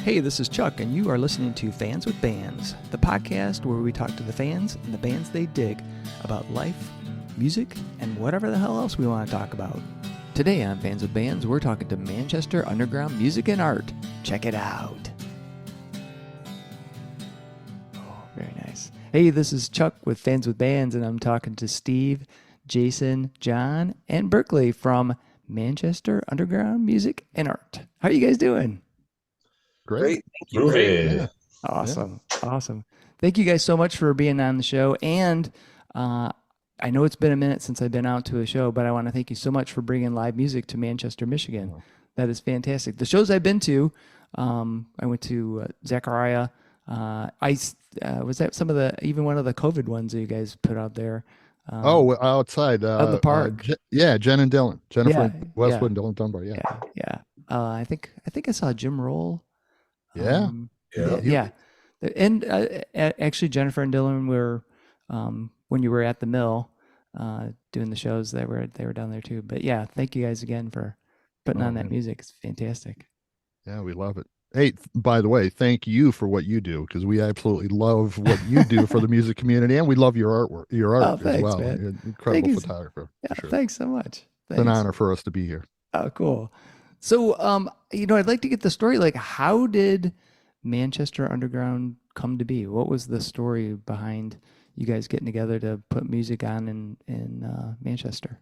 Hey, this is Chuck, and you are listening to Fans with Bands, the podcast where we talk to the fans and the bands they dig about life, music, and whatever the hell else we want to talk about. Today on Fans with Bands, we're talking to Manchester underground music and art. Check it out. Oh, very nice. Hey, this is Chuck with Fans with Bands, and I'm talking to Steve, Jason, John, and Berkeley from Manchester underground music and art. How are you guys doing? Great. Thank you. Great. Yeah. Awesome. Thank you guys so much for being on the show. And I know it's been a minute since I've been out to a show, but I want to thank you so much for bringing live music to Manchester, Michigan. That is fantastic. The shows I've been to, I went to Zachariah. Was that some of the, even one of the COVID ones that you guys put out there? Outside of the park. Jen and Dylan, Jennifer Westwood yeah. and Dylan Dunbar. Yeah. I think I saw Jim Roll. Yeah. And actually, Jennifer and Dylan were when you were at the mill doing the shows. They were down there too. But yeah, thank you guys again for putting on that music. It's fantastic. Yeah, we love it. Hey, by the way, thank you for what you do, because we absolutely love what you do for the music community, and we love your artwork, thanks, as well. Man. You're an incredible photographer. Yeah, sure. Thanks so much. It's an honor for us to be here. Oh, cool. So, I'd like to get the story. Like, how did Manchester Underground come to be? What was the story behind you guys getting together to put music on in Manchester?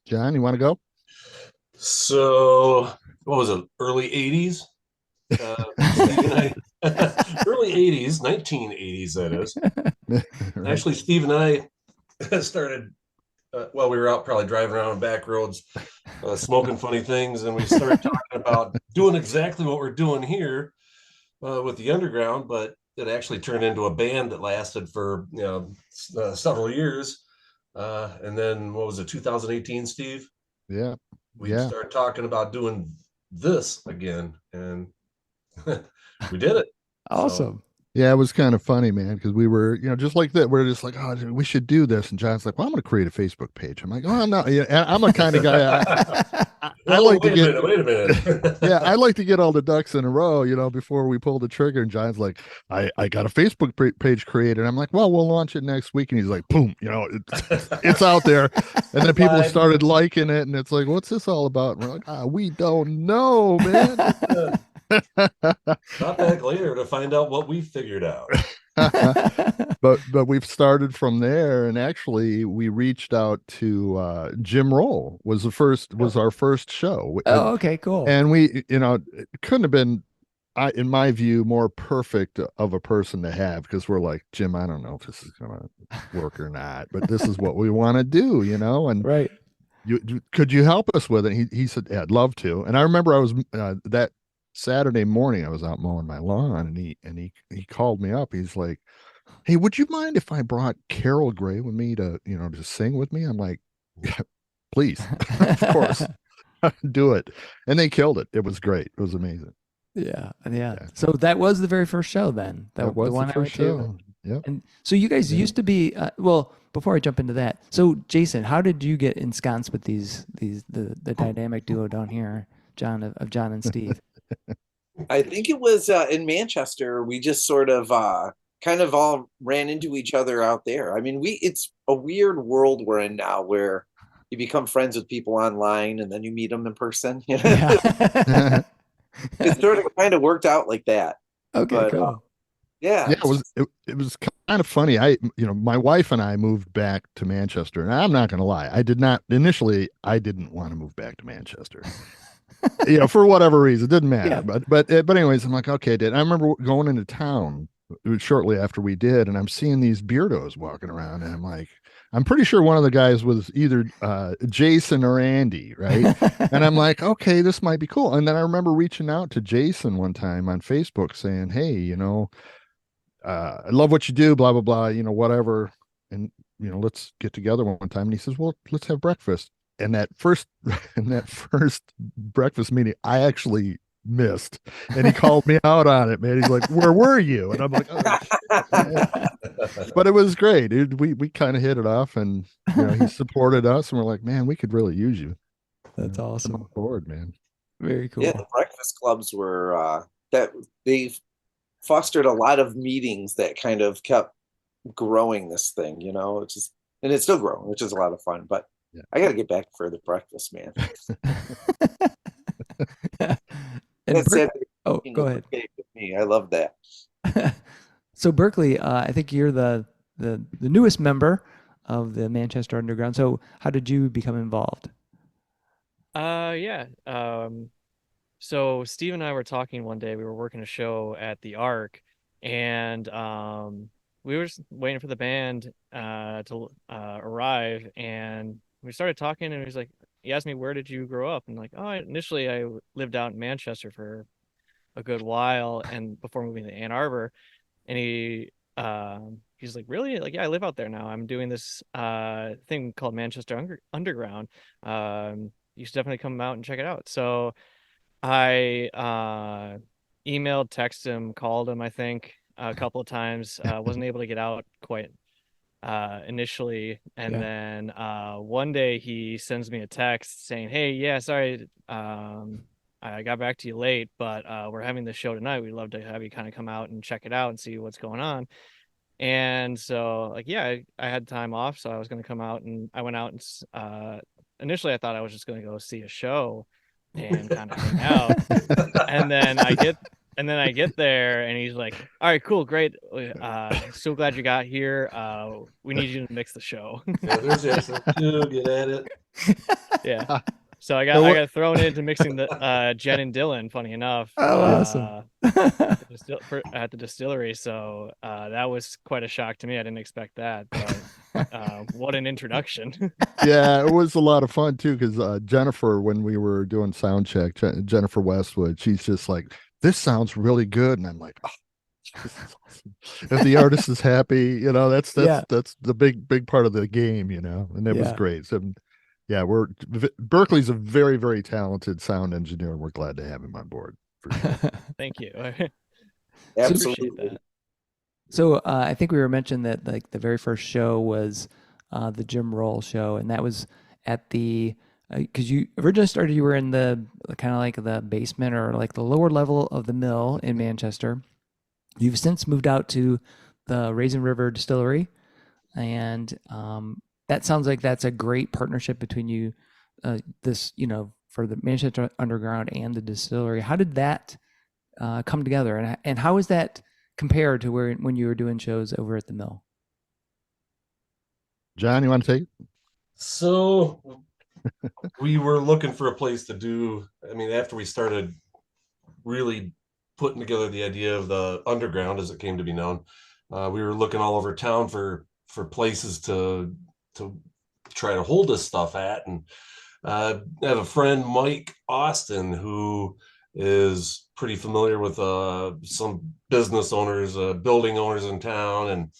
John, you want to go? So, what was it? Early 80s? Early 80s, 1980s, that is. Right. Actually, Steve and I started, we were out probably driving around back roads, smoking funny things, and we started talking about doing exactly what we're doing here with the underground, but it actually turned into a band that lasted for several years. And then, what was it, 2018, Steve? Yeah. We started talking about doing this again, and we did it. Awesome. So, yeah, it was kind of funny, man, because we were, just like that. We're just like, oh, we should do this. And John's like, well, I'm going to create a Facebook page. I'm like, oh, no. Yeah, I'm a kind of guy. I like to get. Wait a minute. Yeah, I like to get all the ducks in a row, before we pull the trigger. And John's like, I got a Facebook page created. I'm like, well, we'll launch it next week. And he's like, boom, it's out there. And then people started liking it. And it's like, what's this all about? And we're like, we don't know, man. Not back later to find out what we figured out. but we've started from there, and actually we reached out to Jim Roll was our first show. Oh, okay, cool. And we, it couldn't have been, in my view, more perfect of a person to have, because we're like, Jim, I don't know if this is gonna work or not, but this is what we want to do, and right. Could you help us with it? He said, yeah, I'd love to. And I remember I was that Saturday morning, I was out mowing my lawn, and he called me up. He's like, hey, would you mind if I brought Carol Gray with me to sing with me? I'm like, yeah, please, of course, do it. And they killed it. It was great. It was amazing. Yeah. So that was the very first show then. That was the first show. Yeah. And so you guys used to be, before I jump into that, so Jason, how did you get ensconced with the dynamic duo down here, John and Steve? I think it was in Manchester. We just sort of kind of all ran into each other out there. I mean, it's a weird world we're in now, where you become friends with people online and then you meet them in person. Yeah. It sort of kind of worked out like that. Okay, but, cool. Yeah, it was kind of funny. My wife and I moved back to Manchester, and I'm not going to lie, I didn't want to move back to Manchester. For whatever reason, it didn't matter. Yeah. But anyways, I'm like, okay, I remember going into town shortly after we did, and I'm seeing these beardos walking around, and I'm like, I'm pretty sure one of the guys was either Jason or Andy, right? And I'm like, okay, this might be cool. And then I remember reaching out to Jason one time on Facebook saying, hey, I love what you do, blah, blah, blah, whatever. And, let's get together one time. And he says, well, let's have breakfast. And that first breakfast meeting, I actually missed, and he called me out on it, man. He's like, where were you? And I'm like, oh. But it was great. We kind of hit it off, and he supported us, and we're like, man, we could really use you. That's awesome. Come on board, man. Very cool. Yeah, the breakfast clubs were that they've fostered a lot of meetings that kind of kept growing this thing, it's just, and it's still growing, which is a lot of fun. But Yeah. I got to get back for the breakfast, man. And That's it. oh, go ahead. With me, I love that. So Berkeley, I think you're the newest member of the Manchester Underground. So how did you become involved? Yeah. So Steve and I were talking one day. We were working a show at the Arc, and we were just waiting for the band to arrive, and we started talking, and he asked me, "Where did you grow up?" And like, oh, initially I lived out in Manchester for a good while, and before moving to Ann Arbor, and he's like, really? Like, yeah, I live out there now. I'm doing this thing called Manchester Underground. You should definitely come out and check it out. So I emailed, texted him, called him, I think, a couple of times. Wasn't able to get out quite initially. And Yeah. then one day he sends me a text saying, hey, yeah, sorry, I got back to you late, but we're having this show tonight. We'd love to have you kind of come out and check it out and see what's going on. And so, like, yeah, I had time off, so I was going to come out, and I went out and initially I thought I was just going to go see a show and kind of hang out. And then I get there, and he's like, all right, cool, great. So glad you got here. We need you to mix the show. Yeah, there's Jason. Get at it. Yeah. So I got thrown into mixing the Jen and Dylan, funny enough. Oh, awesome. At the distillery. So that was quite a shock to me. I didn't expect that, but what an introduction. Yeah, it was a lot of fun too, because Jennifer, when we were doing sound check, Jennifer Westwood, she's just like, this sounds really good. And I'm like, oh, this is awesome. If the artist is happy, that's the big part of the game, and it was great. So yeah, Berkeley's a very, very talented sound engineer, and we're glad to have him on board. For sure. Thank you. Absolutely. Appreciate that. So I think we were mentioned that like the very first show was the Jim Roll show, and that was at the because you originally started, you were in the kind of like the basement or like the lower level of the mill in Manchester. You've since moved out to the Raisin River Distillery, and that sounds like that's a great partnership between you, for the Manchester Underground and the distillery. How did that come together, and how is that compared to when you were doing shows over at the mill? John, you want to take it? So we were looking for a place to do. I mean, after we started really putting together the idea of the underground, as it came to be known, we were looking all over town for places to try to hold this stuff at. And I have a friend, Mike Austin, who is pretty familiar with some business owners, building owners in town, and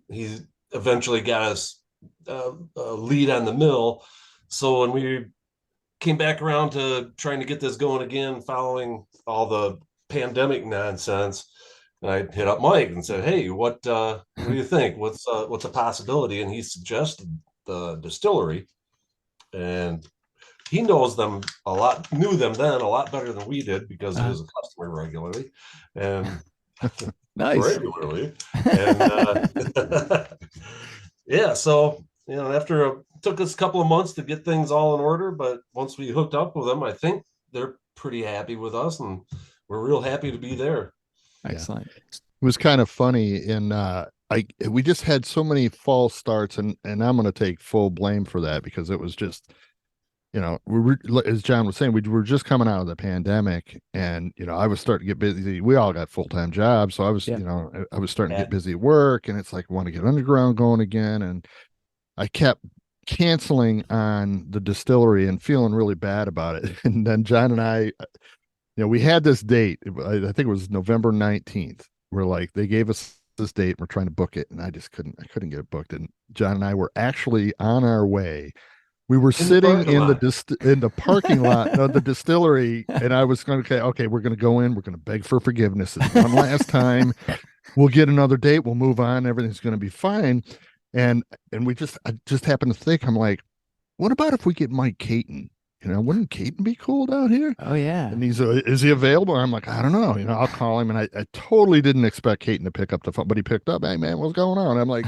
he eventually got us a lead on the mill. So when we came back around to trying to get this going again, following all the pandemic nonsense, and I hit up Mike and said, "Hey, what do you think? What's a possibility?" And he suggested the distillery, and he knows them a lot, knew them then a lot better than we did, because he was a customer regularly and Nice. regularly. And yeah, so after it took us a couple of months to get things all in order, but once we hooked up with them, I think they're pretty happy with us, and we're real happy to be there. Excellent. It was kind of funny, and we just had so many false starts, and I'm going to take full blame for that, because it was just, as John was saying, we were just coming out of the pandemic, and I was starting to get busy. We all got full-time jobs, so I was I was starting to get busy at work, and it's like, I want to get underground going again, and I kept canceling on the distillery and feeling really bad about it. And then John and I, we had this date. I think it was November 19th. We're like, they gave us this date. We're trying to book it, and I couldn't get it booked. And John and I were actually on our way. We were sitting in the parking lot of the distillery, and I was going to, okay, we're going to go in. We're going to beg for forgiveness. It's one last time. We'll get another date. We'll move on. Everything's going to be fine. And I just happened to think, I'm like, what about if we get Mike Caton wouldn't Caton be cool down here? Oh yeah. And he's, is he available? I'm like, I don't know. I'll call him. And I totally didn't expect Caton to pick up the phone, but he picked up. Hey man, what's going on? I'm like,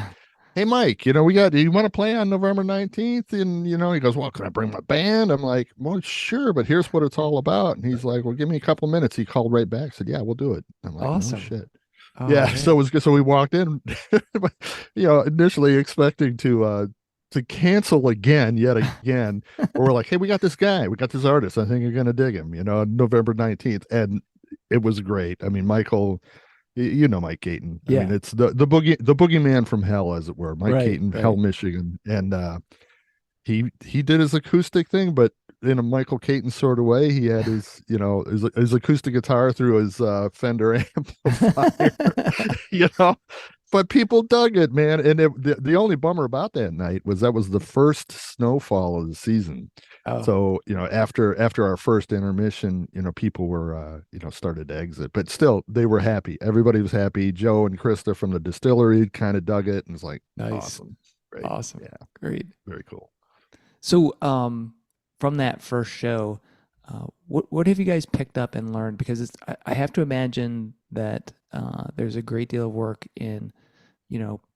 hey Mike, do you want to play on November 19th? And he goes, well, can I bring my band? I'm like, well, sure, but here's what it's all about. And he's like, well, give me a couple minutes. He called right back, said, yeah, we'll do it. I'm like, Awesome. no shit. Oh, Yeah, man. so it was good. So we walked in, initially expecting to cancel yet again. Or we're like, hey, we got this guy, we got this artist. I think you're gonna dig him. November 19th, and it was great. I mean, Michael, Mike Caton. I mean, it's the boogeyman from hell, as it were. Mike Caton, Hell, Michigan, and he did his acoustic thing, but in a Michael Caton sort of way. He had his acoustic guitar through his Fender amplifier, but people dug it, man. And the only bummer about that night was that was the first snowfall of the season. Oh. So, after our first intermission, people were, started to exit, but still they were happy. Everybody was happy. Joe and Krista from the distillery kind of dug it and was like, nice. Awesome. Great. Awesome. Yeah. Great. Very cool. So, from that first show, what have you guys picked up and learned? Because I have to imagine that there's a great deal of work in,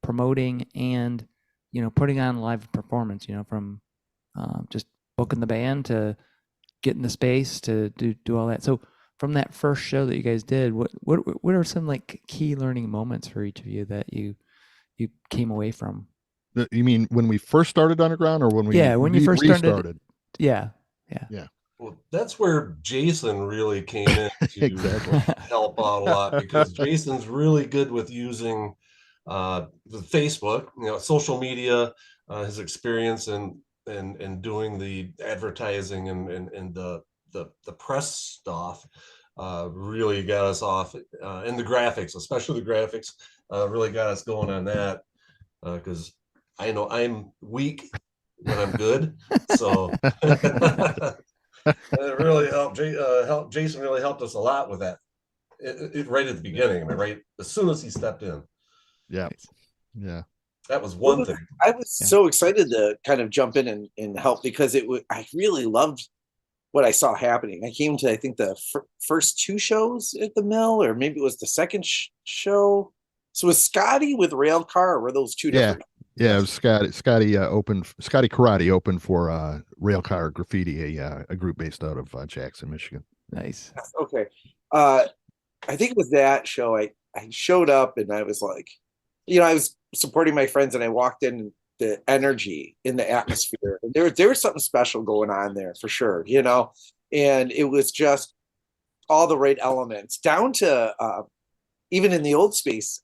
promoting and, putting on live performance, from just booking the band to getting the space to do all that. So from that first show that you guys did, what are some like key learning moments for each of you that you came away from? You mean when we first started Underground, or when when you first restarted? started? Yeah. Well, that's where Jason really came in to Exactly. help out a lot, because Jason's really good with using the Facebook, social media, his experience and doing the advertising and the press stuff really got us off, and the graphics, especially the graphics, really got us going on that, because I know I'm weak when I'm good, so it really helped. Jason really helped us a lot with that. It right at the beginning, right as soon as he stepped in. Yeah, yeah. That was one thing. I was so excited to kind of jump in and help, because I really loved what I saw happening. I came to, I think, the first two shows at the mill, or maybe it was the second show. So was Scotty with Railcar, or were those two different? Yeah, it was Scotty Karate opened for Railcar Graffiti, a group based out of Jackson, Michigan. Nice. Okay. I think it was that show. I showed up and I was like, I was supporting my friends, and I walked in, the energy in the atmosphere. And there was something special going on there for sure, and it was just all the right elements, down to even in the old space,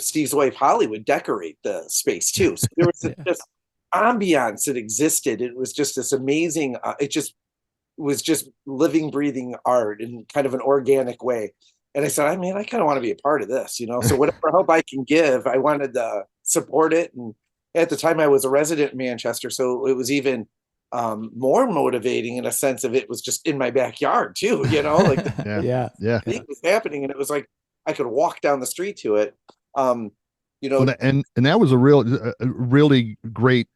Steve's wife Holly would decorate the space too. So there was this ambiance that existed. It was just this amazing. It just was just living, breathing art in kind of an organic way. And I said, I kind of want to be a part of this, So whatever help I can give, I wanted to support it. And at the time, I was a resident in Manchester, so it was even more motivating in a sense of it was just in my backyard too. Like yeah. It was happening, and it was like I could walk down the street to it. And that was a really great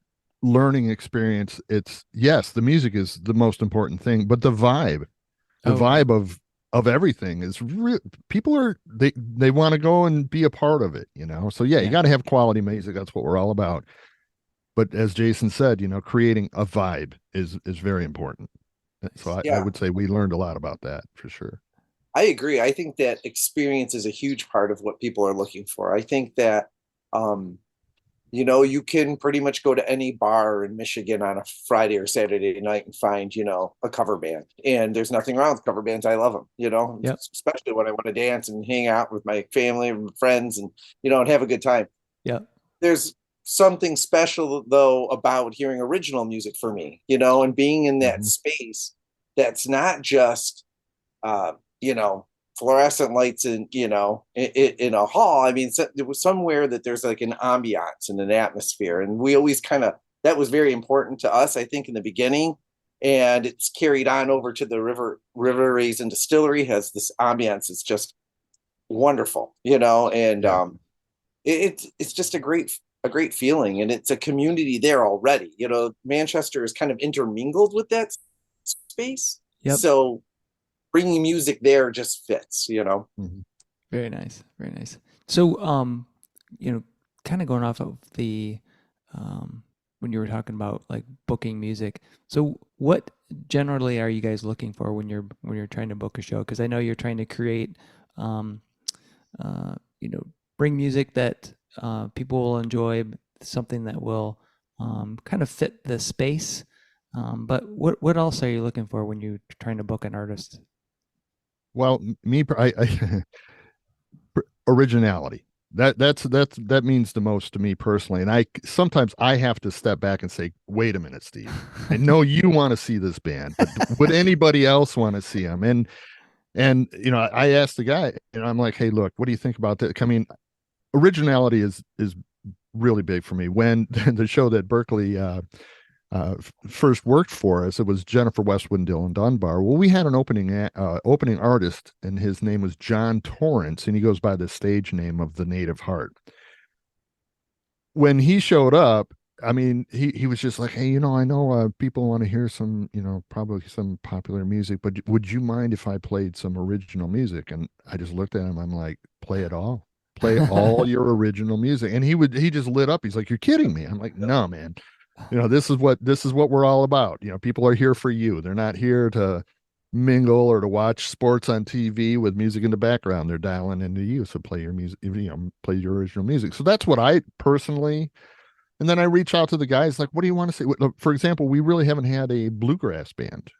learning experience. It's the music is the most important thing, but the vibe of everything is real. People are they want to go and be a part of it, So you got to have quality music. That's what we're all about. But as Jason said, creating a vibe is very important. So I would say we learned a lot about that for sure. I agree. I think that experience is a huge part of what people are looking for. I think that, you can pretty much go to any bar in Michigan on a Friday or Saturday night and find, a cover band. And there's nothing wrong with cover bands. I love them, especially when I want to dance and hang out with my family and friends and, and have a good time. Yeah. There's something special, though, about hearing original music for me, and being in that space that's not just, fluorescent lights in a hall. There was somewhere that there's like an ambiance and an atmosphere, and we always that was very important to us, I think, in the beginning, and it's carried on over to the River Raisin Distillery. Has this ambiance. It's just wonderful, and it's just a great a great feeling, and it's a community there already. You know, Manchester is kind of intermingled with that space, Yep. so bringing music there just fits. You know. Mhm. Very nice. Very nice. So, kind of going off of the, when you were talking about like booking music. So, what generally are you guys looking for when you're trying to book a show? Because I know you're trying to create, um, uh, you know, bring music that people will enjoy, something that will kind of fit the space. But what else are you looking for when you're trying to book an artist? Well, originality. That means the most to me personally. And sometimes I have to step back and say, wait a minute, Steve. I know you want to see this band, but would anybody else want to see them? And I asked the guy, and I'm like, hey, look, what do you think about that? I mean, originality is really big for me. When the show that Berkeley first worked for us, it was Jennifer Westwood and Dylan Dunbar. Well, we had an opening artist, and his name was John Torrance, and he goes by the stage name of the Native Heart. When he showed up, I mean, he was just like, hey, I know people want to hear some, probably some popular music, but would you mind if I played some original music? And I just looked at him. I'm like, play it all. Play all your original music. And he just lit up. He's like, you're kidding me. I'm like, no, man. This is what we're all about. People are here for you. They're not here to mingle or to watch sports on TV with music in the background. They're dialing into you. So play your music, play your original music. So that's what I personally. And then I reach out to the guys like, what do you want to see? For example, we really haven't had a bluegrass band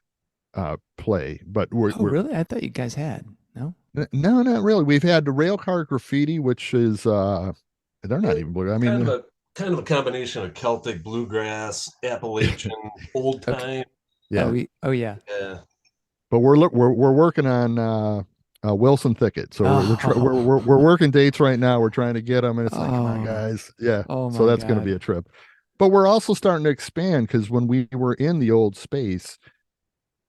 play, but we're Really? I thought you guys had. No? No, not really. We've had the Railcar Graffiti, which is they're not even blue. I mean, kind of a combination of Celtic, bluegrass, Appalachian, old time. Yeah. Oh yeah. Yeah. But we're working on Wilson Thicket, so we're working dates right now. We're trying to get them, and it's like, come on, guys, yeah. Oh So my that's going to God. be a trip. But we're also starting to expand because when we were in the old space,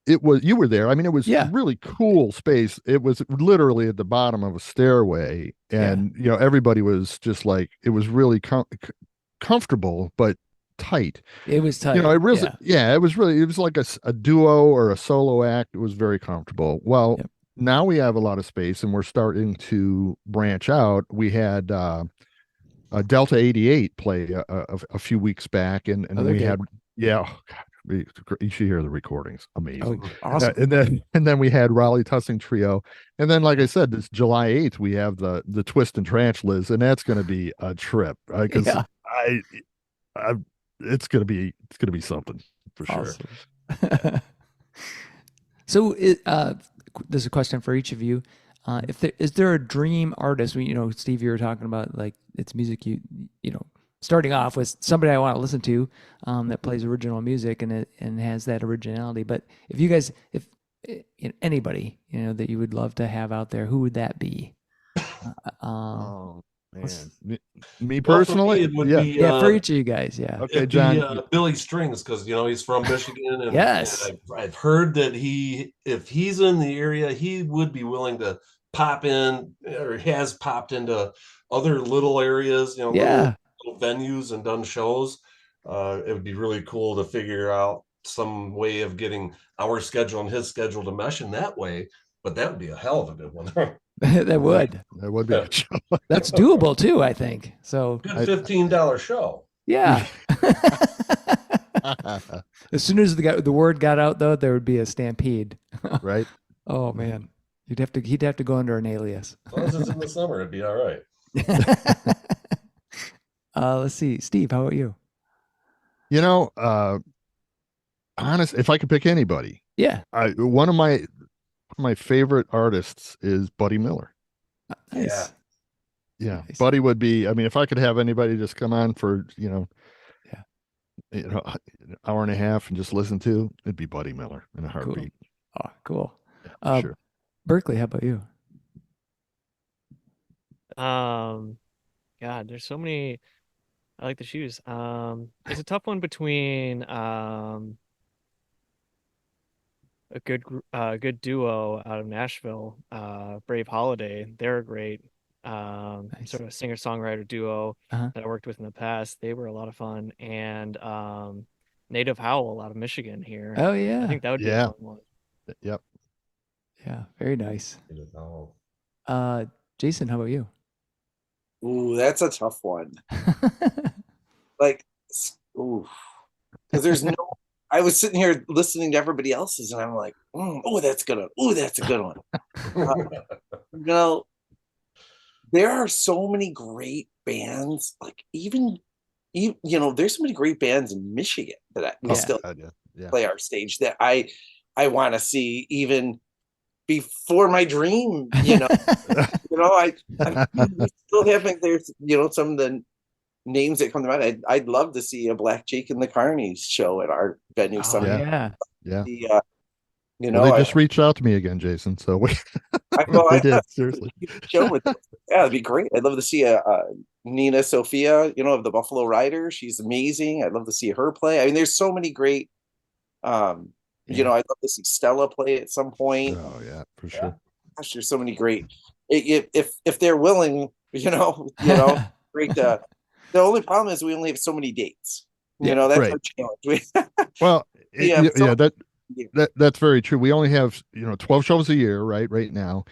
you were there. I mean, it was Yeah. really cool space. It was literally at the bottom of a stairway, and everybody was just like, it was really comfortable but tight. It was tight. It really, it was like a duo or a solo act. It was very comfortable. Well, now we have a lot of space and we're starting to branch out. We had a Delta 88 play a few weeks back, and we had, oh God, you should hear the recordings. Amazing. Oh, awesome. And then we had Raleigh Tussing Trio. And then, like I said, this July 8th, we have the Twist and Tarantulas, and that's going to be a trip. Because it's gonna be something for sure. Awesome. So there's a question for each of you. Is there a dream artist? Steve, you were talking about like it's music starting off with somebody I want to listen to that plays original music and has that originality. But if you guys, if anybody that you would love to have out there, who would that be? Man, me personally, it would be for each of you guys, Okay, John. Billy Strings, because he's from Michigan, and, yes, and I've heard that if he's in the area, he would be willing to pop in, or has popped into other little areas, little venues and done shows. It would be really cool to figure out some way of getting our schedule and his schedule to mesh in that way. But that would be a hell of a good one. That would be a show. That's doable too, I think. So good $15 show. Yeah. As soon as the word got out, though, there would be a stampede. Right. Oh man, he'd have to go under an alias. As long as it's in the summer, it'd be all right. Let's see, Steve, how about you? Honest, if I could pick anybody, one of my favorite artists is Buddy Miller. Nice. Yeah. Nice. Buddy would be, I mean, if I could have anybody just come on for, an hour and a half and just listen to, it'd be Buddy Miller in a heartbeat. Cool. Oh, cool. Yeah, sure. Berkeley, how about you? God, there's so many I like to choose. It's a tough one between a good duo out of Nashville, Brave Holiday. They're great. Nice. sort of singer-songwriter duo Uh-huh. that I worked with in the past. They were a lot of fun. And Native Howl out of Michigan here. Oh I yeah. think that would be a Yeah. fun one. Yep. Yeah. Very nice. Oh. Jason, how about you? Ooh, that's a tough one. Like, ooh, because there's no. I was sitting here listening to everybody else's, and I'm like, oh, that's a good one. Oh, that's a good one. You know, there are so many great bands. Like there's so many great bands in Michigan that we Yeah. still God, yeah. Yeah. play our stage that I want to see even before my dream. I'm still having there's some of the names that come to mind. I'd love to see a Black Jake and the Carnies show at our venue Oh someday. yeah. Yeah. The, Well, they just reached out to me again, Jason. So they did, seriously. show with yeah, it'd be great. I'd love to see a Nina Sophia, of the Buffalo Rider. She's amazing. I'd love to see her play. I mean, there's so many great. Yeah. I'd love to see Stella play at some point. Oh yeah, for sure. Gosh, there's so many great. If they're willing, great. The only problem is we only have so many dates. Yeah, That's right. our challenge. Well, Yeah, so- that's very true. We only have 12 shows a year, right now.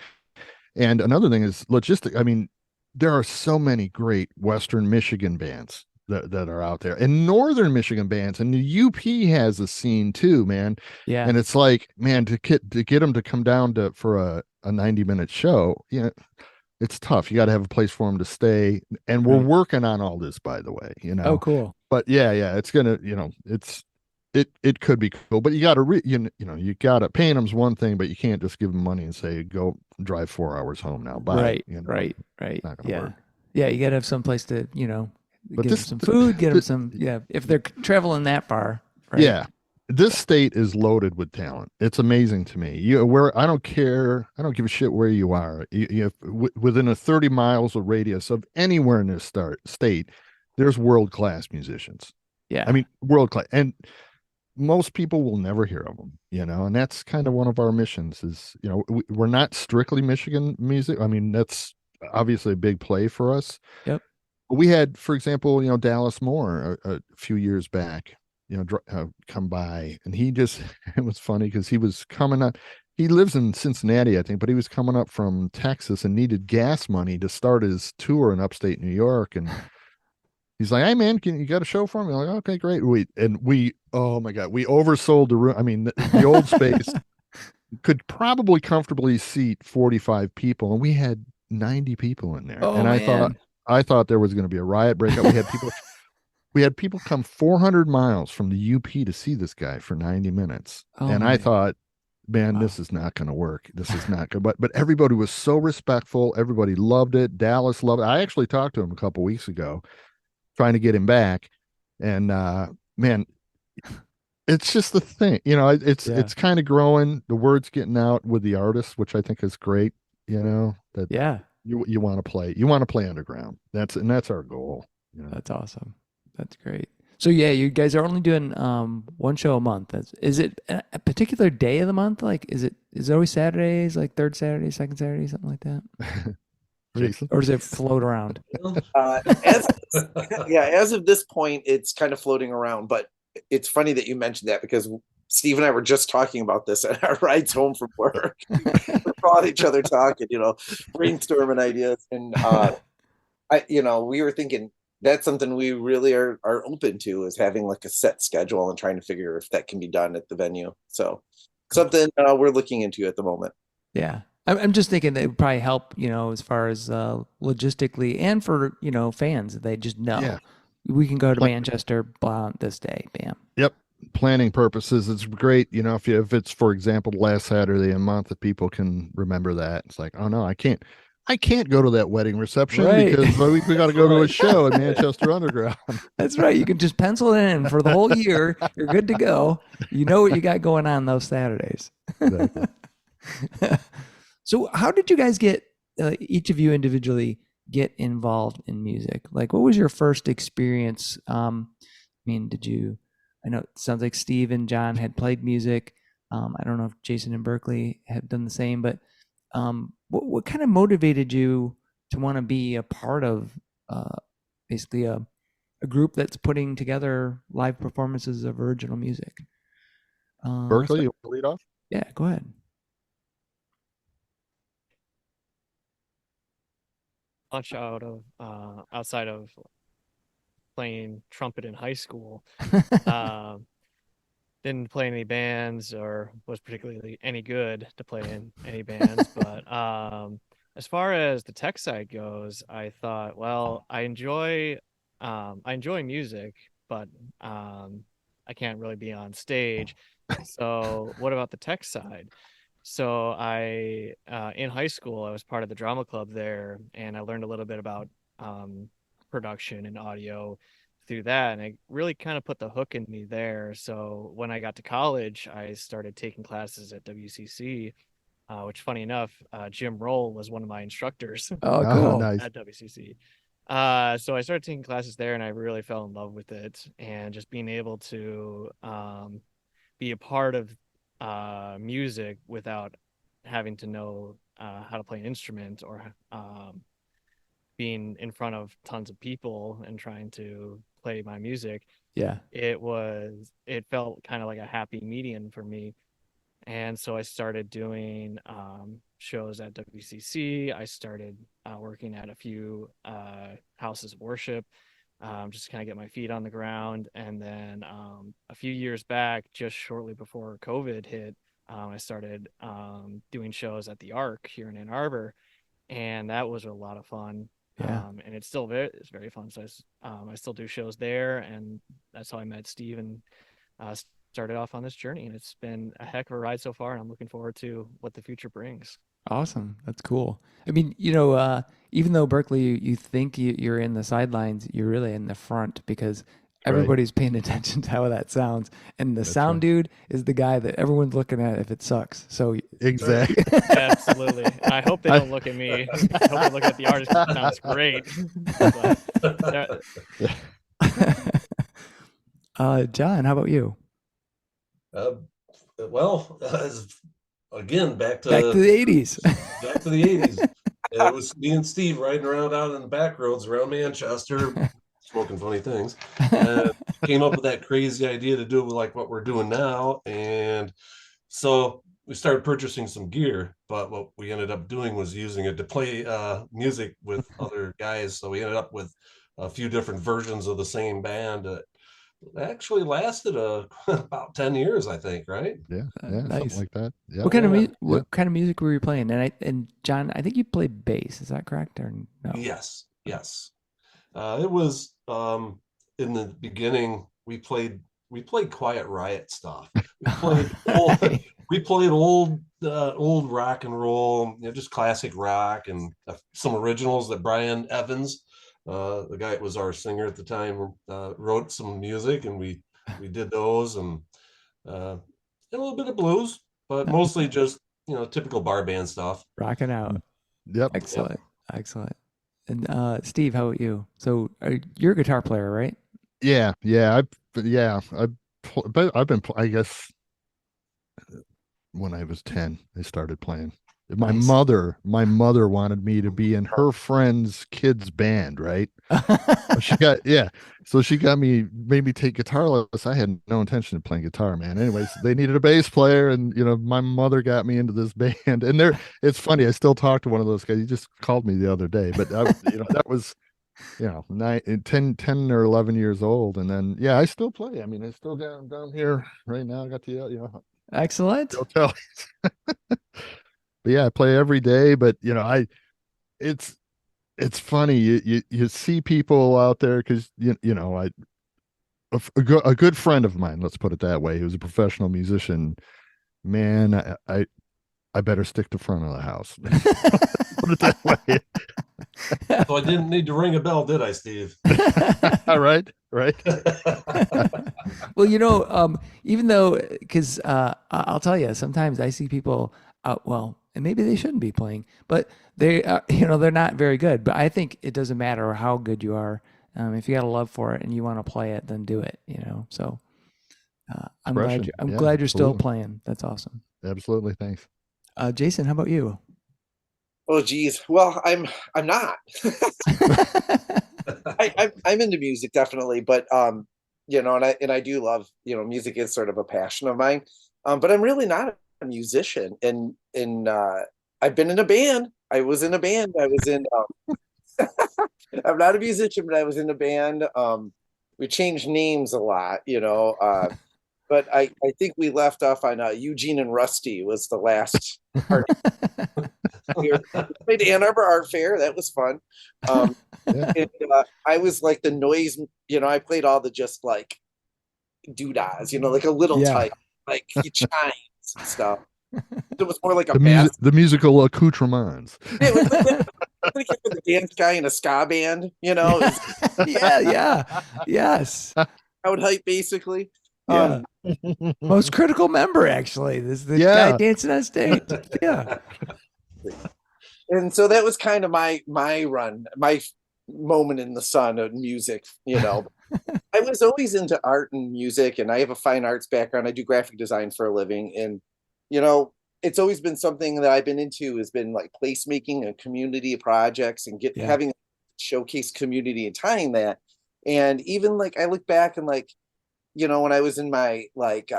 And another thing is logistic. I mean, there are so many great Western Michigan bands that are out there, and Northern Michigan bands, and the UP has a scene too, man. Yeah. And it's like, man, to get them to come down for a 90-minute show, it's tough. You got to have a place for them to stay, and we're Right. working on all this, by the way. Oh, cool. But yeah, it's gonna, it could be cool, but you got to you got to paying them's one thing, but you can't just give them money and say go drive 4 hours home now. Bye. Right. Not gonna Yeah. work. Yeah. You got to have some place to, But get this- them some food, get them this- some, if they're traveling that far. Right? Yeah. This state is loaded with talent. It's amazing to me. Where I don't care, I don't give a shit where you are. Within a 30 miles of radius of anywhere in this state, there's world-class musicians. Yeah. I mean, world-class, and most people will never hear of them, and that's kind of one of our missions is, we're not strictly Michigan music. I mean, that's obviously a big play for us. Yep. We had, for example, Dallas Moore a few years back, come by, and he just, it was funny because he was coming up. He lives in Cincinnati, I think, but he was coming up from Texas and needed gas money to start his tour in upstate New York. And he's like, "Hey man, you got a show for me?" I'm like, "Okay, great." We oh my God, we oversold the room. I mean, the old space could probably comfortably seat 45 people, and we had 90 people in there. Oh, And man. I thought there was going to be a riot breakout. We had people come 400 miles from the UP to see this guy for 90 minutes. Oh, and man. I thought, man, Wow. this is not going to work. This is not good. But everybody was so respectful. Everybody loved it. Dallas loved it. I actually talked to him a couple weeks ago, trying to get him back. And man, it's just the thing. It's kind of growing. The word's getting out with the artists, which I think is great. That Yeah. you want to play. You want to play underground. That's our goal. That's awesome. That's great. So yeah, you guys are only doing one show a month. Is it a particular day of the month? Like, is it always Saturdays, like third Saturday, second Saturday, something like that? Jason? Or does it float around? As of this point, it's kind of floating around. But it's funny that you mentioned that because Steve and I were just talking about this at our rides home from work. We brought each other talking, brainstorming ideas, and we were thinking that's something we really are open to, is having like a set schedule and trying to figure if that can be done at the venue. So something we're looking into at the moment. Yeah. I'm just thinking that it would probably help, as far as logistically and for, fans. They just know Yeah. we can go to Manchester on this day. Bam. Yep. Planning purposes, it's great. If it's, for example, the last Saturday a month, that people can remember that. It's like, oh no, I can't go to that wedding reception Right. because we got to go to a show at Manchester Underground. That's right. You can just pencil it in for the whole year. You're good to go. You know what you got going on those Saturdays. Exactly. So how did you guys get, each of you individually, get involved in music? Like, what was your first experience? I know it sounds like Steve and John had played music. I don't know if Jason and Berkeley had done the same, but what kind of motivated you to want to be a part of basically a group that's putting together live performances of original music. Berkeley, you want to lead off? Yeah, go ahead. Much out of outside of playing trumpet in high school. Um, didn't play any bands or was particularly any good to play in any bands. But as far as the tech side goes, I thought, well, I enjoy music, but I can't really be on stage. So what about the tech side? So I in high school I was part of the drama club there, and I learned a little bit about um, production and audio through that, and it really kind of put the hook in me there. So when I got to college, I started taking classes at WCC, which funny enough, Jim Roll was one of my instructors Oh, Oh, cool. nice. at WCC. So I started taking classes there, and I really fell in love with it, and just being able to be a part of music without having to know how to play an instrument or being in front of tons of people and trying to play my music, Yeah. it felt kind of like a happy medium for me. And so I started doing shows at WCC. I started working at a few houses of worship, just to kind of get my feet on the ground. And then a few years back, just shortly before COVID hit, I started doing shows at the Arc here in Ann Arbor, and that was a lot of fun. Yeah. And it's very fun. So I still do shows there, and that's how I met Steve and uh, started off on this journey. And it's been a heck of a ride so far, and I'm looking forward to what the future brings. Awesome. That's cool. I mean, even though Berkeley, you think you're in the sidelines, you're really in the front because Right. everybody's paying attention to how that sounds. And the That's sound right. dude is the guy that everyone's looking at if it sucks. So Exactly. Absolutely. I hope they don't look at me. I hope they look at the artist. It sounds great. But, John, how about you? Uh, well, again, Back to the 80s. back to the 80s. It was me and Steve riding around out in the back roads around Manchester, smoking funny things, and came up with that crazy idea to do like what we're doing now. And so we started purchasing some gear, but what we ended up doing was using it to play music with other guys. So we ended up with a few different versions of the same band. Actually lasted about 10 years, I think, right? Yeah. Yeah. Something Nice. like that. Yeah. What kind of Yeah. music? What kind of music were you playing? And John, I think you played bass. Is that correct or no? Yes, yes. It was in the beginning we played Quiet Riot stuff. We played old Right. we played old rock and roll, just classic rock and some originals that Brian Evans, the guy that was our singer at the time, wrote some music, and we did those, and a little bit of blues, but mostly just typical bar band stuff. Rocking out. Yep. Excellent. Excellent. And Steve, how about you? So you're a guitar player, right? Yeah. Yeah. But I've been, I guess, when I was 10, I started playing. My Nice. mother wanted me to be in her friend's kid's band, right? So she made me take guitar lessons. I had no intention of playing guitar, man. Anyways, they needed a bass player, and my mother got me into this band. And it's funny, I still talk to one of those guys. He just called me the other day, but that was 10 or 11 years old. And then I still play. I mean, I still down here right now. I got the Excellent. hotel. But yeah, I play every day. But it's funny. You see people out there because a good friend of mine, let's put it that way, he was a professional musician. Man, I better stick to front of the house. Put it that way. So I didn't need to ring a bell, did I, Steve? Right. Well, even though, because I'll tell you, sometimes I see people out, well, and maybe they shouldn't be playing, but they're not very good. But I think it doesn't matter how good you are. If you got a love for it and you want to play it, then do it. So I'm glad Expression. I'm Yeah, glad you're still absolutely. playing. That's awesome. Absolutely. Thanks. Jason, how about you? Oh geez. Well, I'm not. I'm into music definitely, but and I do love, music is sort of a passion of mine. But I'm really not a musician, and I've been in a band. I was in a band. I was in. I'm not a musician, but I was in a band. We changed names a lot, but I think we left off on Eugene and Rusty was the last part. We played Ann Arbor Art Fair. That was fun. Yeah. And I was like the noise, I played all the just like doodahs, like a little Yeah. type, like chimes and stuff. It was more like a The musical accoutrements. It was like the dance guy in a ska band, It was Yeah. Yes. crowd hype basically. Yeah. Most critical member, actually. This is the Yeah. guy dancing on stage. Yeah. And so that was kind of my run, my moment in the sun of music. I was always into art and music, and I have a fine arts background. I do graphic design for a living, and it's always been something that I've been into, has been like placemaking and community projects and having showcase community and tying that. And even like I look back and like, when I was in my like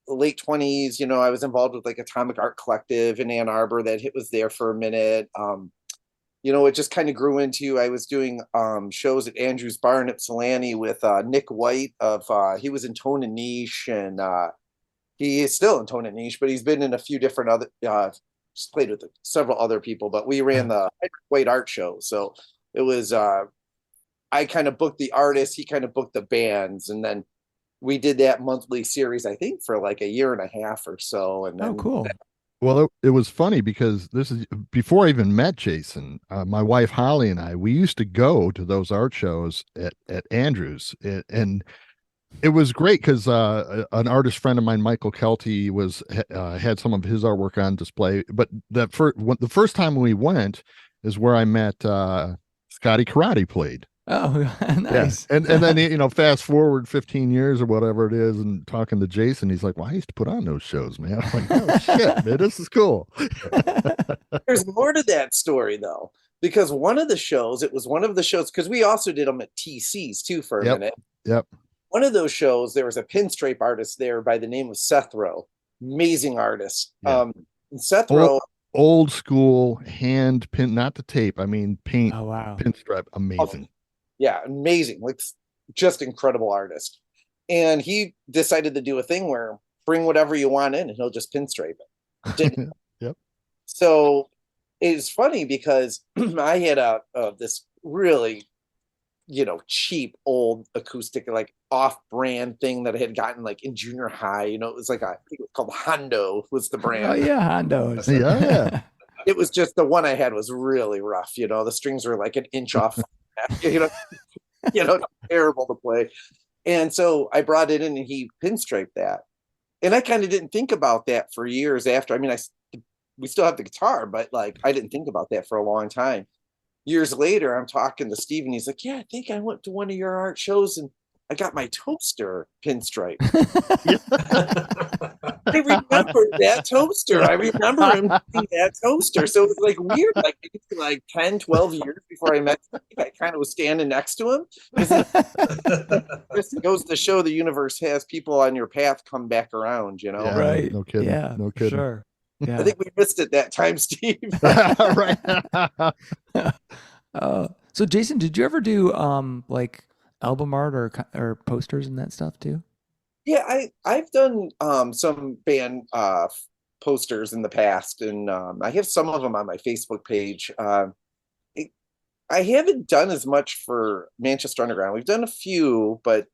late 20s, I was involved with like Atomic Art Collective in Ann Arbor that was there for a minute. It just kind of grew into, I was doing shows at Andrew's Bar in Ypsilanti with Nick White he was in Tone and Niche, and he is still in Tone and Niche, but he's been in a few different other, just played with several other people, but we ran the White Art Show. So it was, I kind of booked the artists, he kind of booked the bands, and then we did that monthly series, I think, for like a year and a half or so. And then, cool. Well, it was funny because this is before I even met Jason. My wife Holly and we used to go to those art shows at Andrews, and it was great because an artist friend of mine, Michael Kelty, had some of his artwork on display. But the first time we went is where I met Scotty Karate played. Oh, nice. Yeah. And then fast forward 15 years or whatever it is, and talking to Jason, he's like, "Well, I used to put on those shows, man." I'm like, "Oh shit, man, this is cool." There's more to that story though, because one of the shows, because we also did them at TC's too for a minute. Yep. One of those shows, there was a pinstripe artist there by the name of Seth Rowe, amazing artist. Yeah. Seth Rowe, old school hand pin, not the tape. I mean paint. Oh, wow. Pinstripe, amazing. Yeah, amazing, like just incredible artist. And he decided to do a thing where bring whatever you want in, and he'll just pinstripe it. Didn't. Yep. So it's funny because I had this really, cheap old acoustic, like off-brand thing that I had gotten like in junior high. It was like I think it was called Hondo was the brand. Oh yeah, Hondos. Yeah. It was just the one I had was really rough. The strings were like an inch off. Terrible to play. And so I brought it in, and he pinstriped that. And I kind of didn't think about that for years after. I mean, we still have the guitar, but like I didn't think about that for a long time. Years later, I'm talking to Steve, and he's like, "Yeah, I think I went to one of your art shows, and I got my toaster pinstripe." I remember that toaster. I remember him doing that toaster. So it was like weird, like 10, 12 years before I met him, I kind of was standing next to him. This goes to show the universe has people on your path come back around, Yeah, Right. No kidding. Yeah. No kidding. Sure. Yeah. I think we missed it that time, Steve. Right. So Jason, did you ever do like album art or posters and that stuff too? Yeah, I've done some band posters in the past, and I have some of them on my Facebook page. I haven't done as much for Manchester Underground. We've done a few, but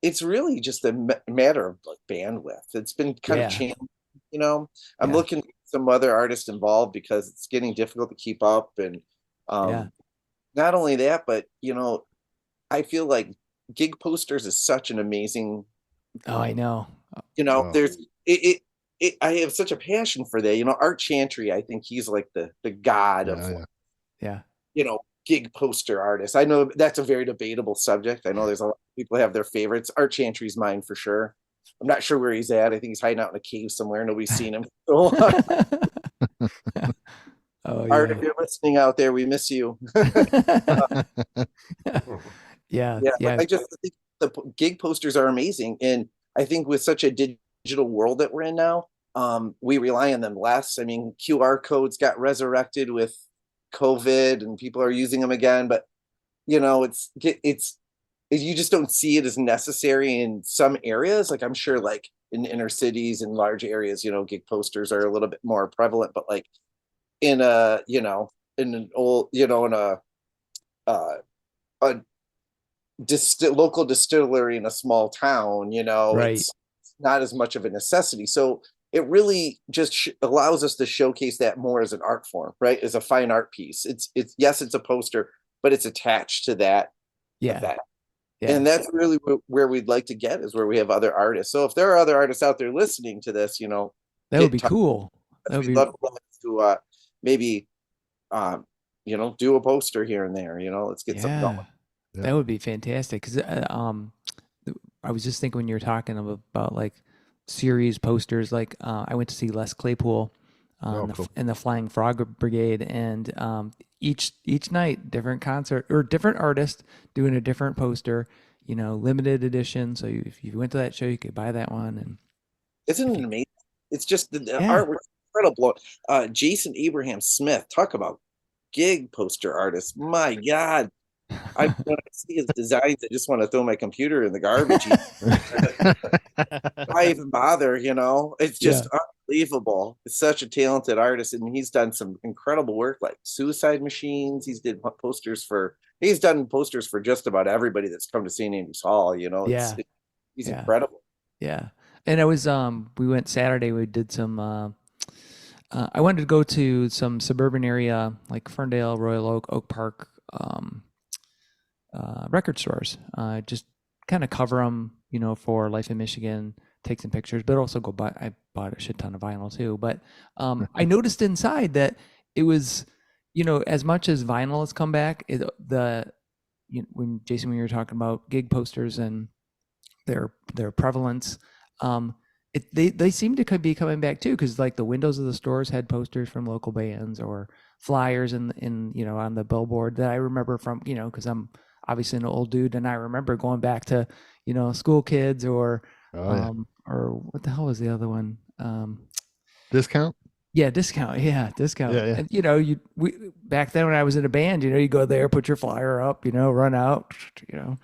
it's really just a matter of like bandwidth. It's been kind of changing. I'm looking at some other artists involved because it's getting difficult to keep up, and not only that, but I feel like gig posters is such an amazing. Oh, I know. There's it. I have such a passion for that. Art Chantry, I think he's like the god of gig poster artists. I know that's a very debatable subject. I know there's a lot of people have their favorites. Art Chantry's mine for sure. I'm not sure where he's at. I think he's hiding out in a cave somewhere. Nobody's seen him. Art, yeah. if you're listening out there, we miss you. Yeah, Yeah, but yeah, I just think the gig posters are amazing, and I think with such a digital world that we're in now, we rely on them less. I mean, QR codes got resurrected with COVID, and people are using them again. But it's you just don't see it as necessary in some areas. Like I'm sure, like in inner cities and large areas, gig posters are a little bit more prevalent. But like in in an old, in uh, a local distillery in a small town, right. it's not as much of a necessity. So it really just allows us to showcase that more as an art form, right? As a fine art piece. It's yes, it's a poster, but it's attached to that Yeah, effect. yeah. And that's really where we'd like to get, is where we have other artists. So if there are other artists out there listening to this, That would get be in touch. cool. That would We'd be, love to maybe do a poster here and there. Let's get something going. yeah, Yeah. that would be fantastic. Because I was just thinking when you were talking about like series posters, like I went to see Les Claypool Oh, cool. in the Flying Frog Brigade, and each night different concert or different artist doing a different poster, limited edition. So if you went to that show, you could buy that one, and Isn't if it you, amazing? It's just the yeah, artwork is incredible. Jason Abraham Smith, talk about gig poster artist. My God. When I see his designs, I just want to throw my computer in the garbage. Why even bother? It's yeah, just unbelievable. It's such a talented artist, and he's done some incredible work, like Suicide Machines. He's done posters for just about everybody that's come to St. Andrews Hall. yeah, He's yeah, incredible. yeah. And I was we went Saturday. We did some. I wanted to go to some suburban area like Ferndale, Royal Oak, Oak Park, record stores. Just kind of cover them, for Life in Michigan, take some pictures, but also go buy. I bought a shit ton of vinyl too. But I noticed inside that it was, as much as vinyl has come back, when Jason, when you were talking about gig posters and their prevalence, they seem to be coming back too, because like the windows of the stores had posters from local bands or flyers in on the billboard that I remember from, because I'm obviously an old dude, and I remember going back to school kids Oh, yeah. or what the hell was the other one, Discount? yeah, discount. Yeah, discount. Yeah, yeah. And we back then when I was in a band, you go there, put your flyer up, run out,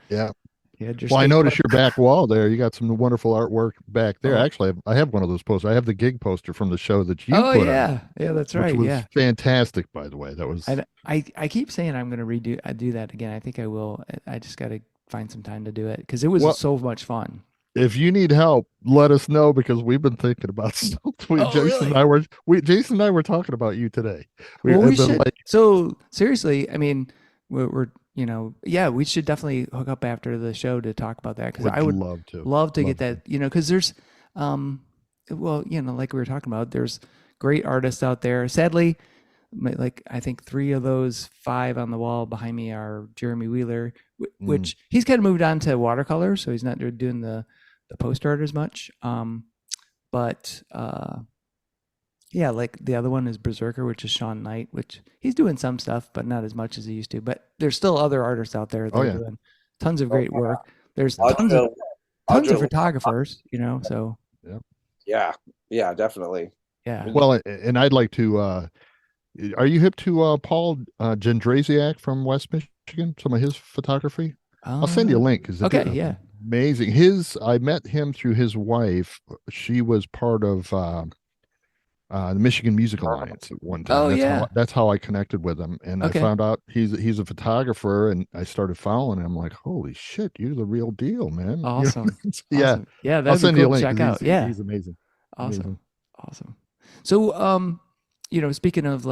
Yeah. you had your Well, I state noticed mark. your back wall there. You got some wonderful artwork back there. Oh, Actually, I have one of those posters. I have the gig poster from the show that you oh put on, yeah, yeah, that's which right. was Yeah. fantastic, by the way. That was, I keep saying I'm going to do that again. I think I will. I just got to find some time to do it because it was well, so much fun. if you need help, let us know, because we've been thinking about stuff. Oh, really? Jason and I were talking about you today. We Well, we have been should. like, So seriously, I mean, we're yeah, we should definitely hook up after the show to talk about that, because would I would love to. love to get Love that, because there's, well, like we were talking about, there's great artists out there. Sadly, like I think 3 of those 5 on the wall behind me are Jeremy Wheeler, Mm. which he's kind of moved on to watercolor, so he's not doing the post art as much. But yeah, like the other one is Berserker, which is Sean Knight, which he's doing some stuff, but not as much as he used to. But there's still other artists out there that Oh, are yeah. doing tons of great work. There's Audra, tons of Audra, photographers, so Yeah. yeah, definitely. yeah. Well, and I'd like to, are you hip to Paul Gendrasiak from West Michigan? Some of his photography? I'll send you a link, because Okay, yeah. amazing. I met him through his wife. She was part of the Michigan Music Alliance at one time. Oh, yeah. That's how I connected with him, and Okay. I found out he's a photographer, and I started following him. I'm like, holy shit, you're the real deal, man. Awesome. Yeah, Awesome. Yeah, I'll that'd be send you a cool to link, check 'cause out. Yeah. he's amazing. Awesome. Awesome. So, speaking of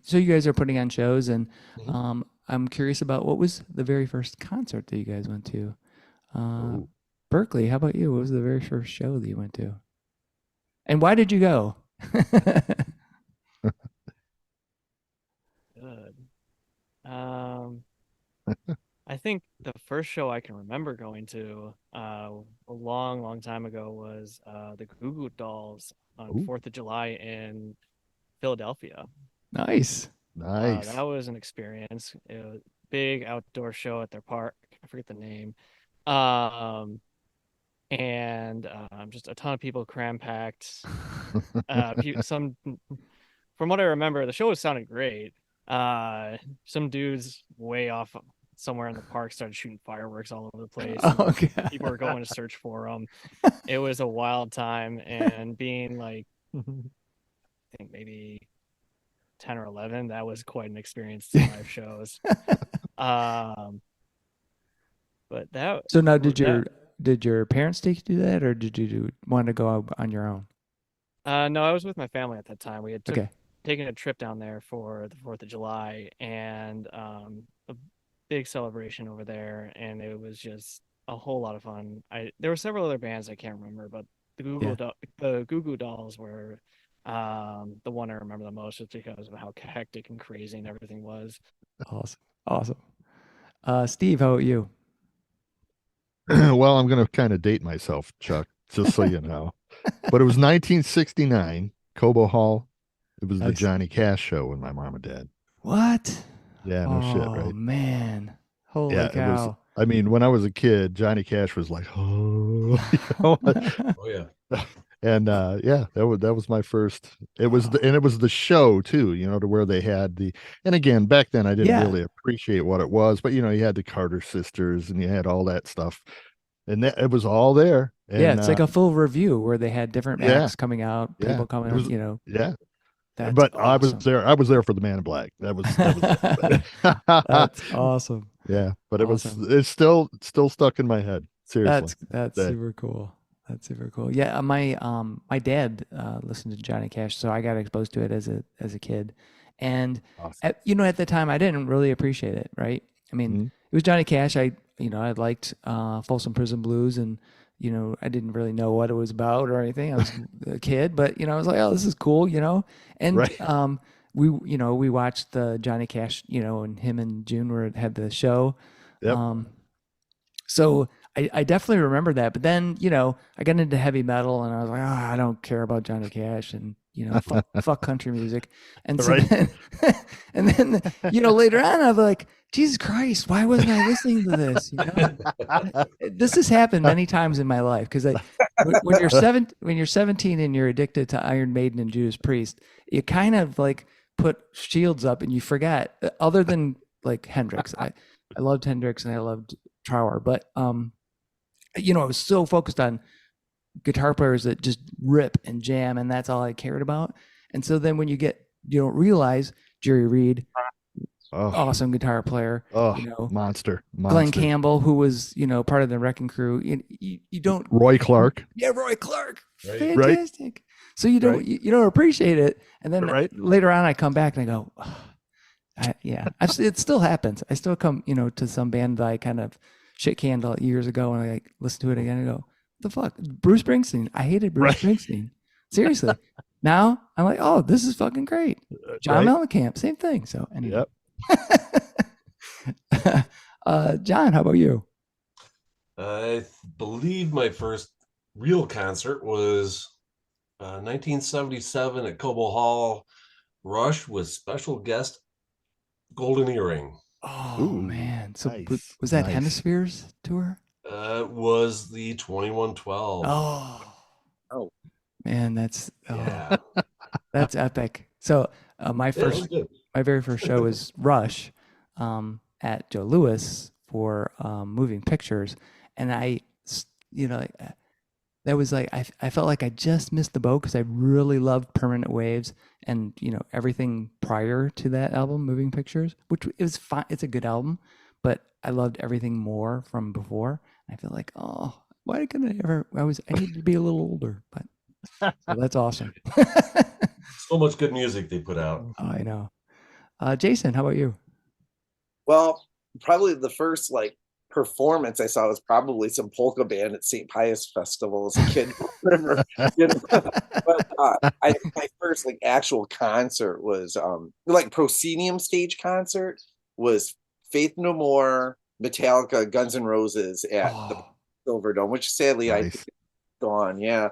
so you guys are putting on shows, and Mhm. I'm curious about what was the very first concert that you guys went to? Oh. Berkeley, how about you? What was the very first show that you went to? And why did you go? Good. Um, I think the first show I can remember going to a long, long time ago was the Goo Goo Dolls on Ooh. 4th of July in Philadelphia. Nice. Nice. That was an experience. It was a big outdoor show at their park. I forget the name. And just a ton of people cram packed. Some, from what I remember, the show was sounding great. Some dudes way off somewhere in the park started shooting fireworks all over the place. And Oh, God. people were going to search for them. It was a wild time, and being like, I think maybe 10 or 11, that was quite an experience to live shows. But that So now, that did your parents take you to that, or did you want to go out on your own? no, I was with my family at that time. We had Okay. taken a trip down there for the 4th of July, and a big celebration over there, and it was just a whole lot of fun. There were several other bands I can't remember, but Yeah. the Goo Goo Dolls were the one I remember the most, just because of how hectic and crazy and everything was. Awesome. Awesome. Steve, how about you? Well, I'm going to kind of date myself, Chuck, just so you know. But it was 1969, Cobo Hall. It was the Nice. Johnny Cash show with my mom and dad. What? Yeah, no shit, Oh, right? man. Holy Yeah, it was. cow. I mean, when I was a kid, Johnny Cash was like, oh, Oh yeah. and yeah, that was my first. It was Wow. and it was the show too, to where they had the. And again, back then I didn't Yeah. really appreciate what it was, but you had the Carter sisters and you had all that stuff, and that it was all there. Yeah, And it's like a full review where they had different yeah, acts coming out, yeah, people it coming, was yeah. that's But I was awesome. there. I was there for the Man in Black. That was it. That's awesome. Yeah, but Awesome. it's still stuck in my head. Seriously. That's That- super cool. That's super cool. Yeah, my dad listened to Johnny Cash, so I got exposed to it as a kid. And Awesome. at the time I didn't really appreciate it, right? I mean, Mhm. it was Johnny Cash. I liked Folsom Prison Blues, and I didn't really know what it was about or anything. I was a kid, but I was like, oh, this is cool. And Right. we watched the Johnny Cash, and him and June had the show. Yep. So I definitely remember that. But then, I got into heavy metal, and I was like, I don't care about Johnny Cash, and fuck country music. And so Right. then, and then, later on, I was like, Jesus Christ, why wasn't I listening to this? This has happened many times in my life, because when you're 17 and you're addicted to Iron Maiden and Judas Priest, you kind of like put shields up and you forget, other than like Hendrix. I loved Hendrix and I loved Trower, but I was so focused on guitar players that just rip and jam, and that's all I cared about. And so then when you don't realize Jerry Reed, Oh, awesome guitar player, monster. Glenn Campbell, who was part of the Wrecking Crew. You don't. Roy Clark. Yeah, Roy Clark, Right. fantastic. So you don't Right. you don't appreciate it, and then Right. later on I come back and I go, it still happens. I still come to some band that I kind of shit canned years ago, and I like listen to it again and go, what the fuck, Bruce Springsteen. I hated Bruce Springsteen. Seriously. Now I'm like, oh, this is fucking great. John Mellencamp, same thing. So anyway. Yep. John, how about you? I believe my first real concert was 1977 at Cobo Hall. Rush with special guest Golden Earring. Oh, Ooh, man. So nice, was that nice. Hemispheres tour? Was the 2112. Oh, man, that's Yeah. that's epic. So my Yeah, it was good. very first show was Rush at Joe Louis for Moving Pictures, and that was like I felt like I just missed the boat, because I really loved Permanent Waves and everything prior to that album, Moving Pictures, which is fine. It's a good album, but I loved everything more from before. I feel like, oh, why couldn't I ever? I needed to be a little older, but so that's awesome. So much good music they put out. Oh, I know. Jason, how about you? Well, probably the first performance I saw was probably some polka band at St. Pius Festival as a kid. But my first actual concert was proscenium stage concert was Faith No More, Metallica, Guns N' Roses at the Silver Dome, which sadly I think is gone. Yeah,